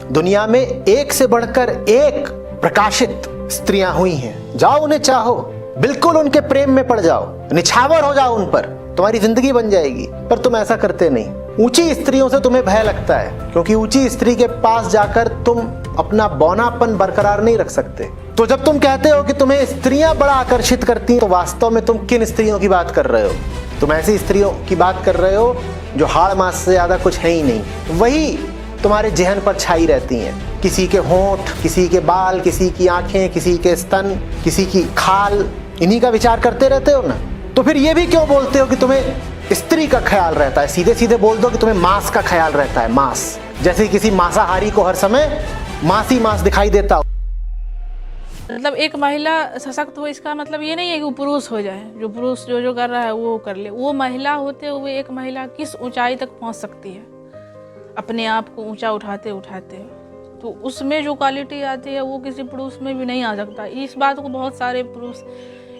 दुनिया में एक से बढ़कर एक प्रकाशित स्त्रियां हुई हैं। जाओ उन्हें चाहो, बिल्कुल उनके प्रेम में पड़ जाओ, निछावर हो जाओ उन पर, तुम्हारी जिंदगी बन जाएगी। पर तुम ऐसा करते नहीं। ऊंची स्त्रियों से तुम्हें भय लगता है, क्योंकि ऊंची स्त्री के पास जाकर तुम अपना बौनापन बरकरार नहीं रख सकते। तो जब तुम कहते हो कि तुम्हें स्त्रियां बड़ा आकर्षित करती हैं, तो वास्तव में तुम किन स्त्रियों की बात कर रहे हो? तुम ऐसी स्त्रियों की बात कर रहे हो जो हाड़ मास से ज्यादा कुछ है ही नहीं। वही तुम्हारे जहन पर छाई रहती हैं। किसी के होंठ, किसी के बाल, किसी की आंखें, किसी के स्तन, किसी की खाल, इन्हीं का विचार करते रहते हो ना। तो फिर ये भी क्यों बोलते हो कि तुम्हें स्त्री का ख्याल रहता है? सीधे सीधे बोल दो कि तुम्हें मांस का ख्याल रहता है। मांस, जैसे किसी मांसाहारी को हर समय मांस ही मांस दिखाई देता हो। मतलब एक महिला सशक्त हो, इसका मतलब ये नहीं है कि वो पुरुष हो जाए। जो पुरुष जो कर रहा है वो कर ले। वो महिला होते हुए एक महिला किस ऊंचाई तक पहुंच सकती है अपने आप को ऊंचा उठाते उठाते, तो उसमें जो क्वालिटी आती है वो किसी पुरुष में भी नहीं आ सकता। इस बात को बहुत सारे पुरुष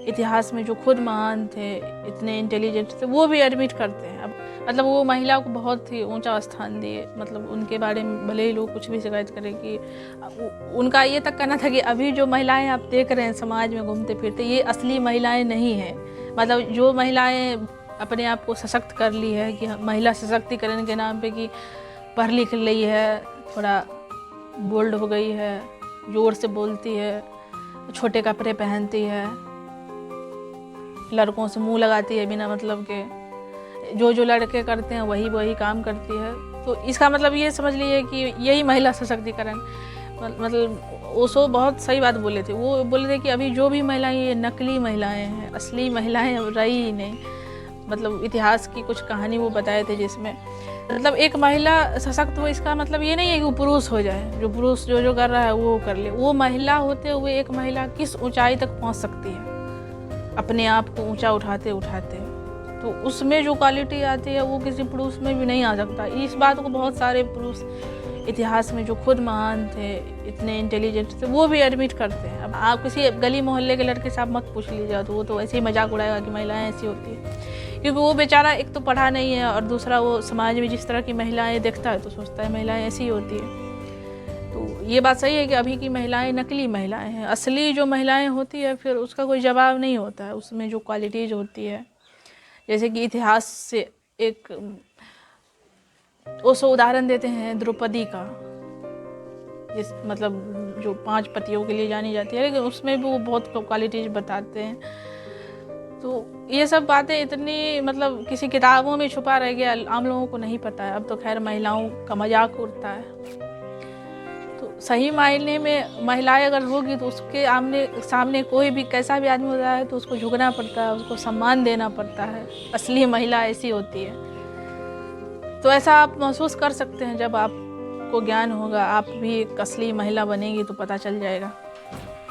इतिहास में जो खुद महान थे, इतने इंटेलिजेंट थे, वो भी एडमिट करते हैं। अब मतलब वो महिला को बहुत ही ऊंचा स्थान दिए। मतलब उनके बारे में भले ही लोग कुछ भी शिकायत करें, कि उनका ये तक कहना था कि अभी जो महिलाएं आप देख रहे हैं समाज में घूमते फिरते, ये असली महिलाएं नहीं हैं। मतलब जो महिलाएं अपने आप को सशक्त कर ली है, कि महिला सशक्तिकरण के नाम पे कि पढ़ लिख ली है, थोड़ा बोल्ड हो गई है, ज़ोर से बोलती है, छोटे कपड़े पहनती है, लड़कों से मुंह लगाती है बिना मतलब के, जो लड़के करते हैं वही वही काम करती है। तो इसका मतलब ये समझ लीजिए कि यही महिला सशक्तिकरण। मतलब ओशो बहुत सही बात बोले थे। वो बोले थे कि अभी जो भी महिलाएं, ये नकली महिलाएं हैं, असली महिलाएं रही ही नहीं। मतलब इतिहास की कुछ कहानी वो बताए थे जिसमें मतलब एक महिला सशक्त हो, इसका मतलब ये नहीं है कि वो पुरुष हो जाए। जो पुरुष जो कर रहा है वो कर ले। वो महिला होते हुए एक महिला किस ऊंचाई तक पहुंच सकती है अपने आप को ऊंचा उठाते उठाते, तो उसमें जो क्वालिटी आती है वो किसी पुरुष में भी नहीं आ सकता। इस बात को बहुत सारे पुरुष इतिहास में जो खुद महान थे, इतने इंटेलिजेंट थे, वो भी एडमिट करते हैं। अब आप किसी गली मोहल्ले के लड़के से आप मत पूछ लीजिए, तो वो तो ऐसे ही मजाक उड़ाएगा कि महिलाएं ऐसी होती है, क्योंकि वो बेचारा एक तो पढ़ा नहीं है, और दूसरा वो समाज में जिस तरह की महिलाएं देखता है तो सोचता है महिलाएं ऐसी ही होती है। तो ये बात सही है कि अभी की महिलाएं नकली महिलाएं हैं। असली जो महिलाएं होती है फिर उसका कोई जवाब नहीं होता है। उसमें जो क्वालिटीज होती है, जैसे कि इतिहास से एक ओशो उदाहरण देते हैं द्रौपदी का, जिस मतलब जो 5 पतियों के लिए जानी जाती है, लेकिन उसमें भी वो बहुत क्वालिटीज बताते हैं। तो ये सब बातें इतनी मतलब किसी किताबों में छुपा रह गया, आम लोगों को नहीं पता है। अब तो खैर महिलाओं का मजाक उड़ता है। तो सही मायने में महिलाएं अगर होगी तो उसके आमने सामने कोई भी कैसा भी आदमी होता है तो उसको झुकना पड़ता है, उसको सम्मान देना पड़ता है। असली महिला ऐसी होती है। तो ऐसा आप महसूस कर सकते हैं जब आपको ज्ञान होगा। आप भी एक असली महिला बनेगी तो पता चल जाएगा।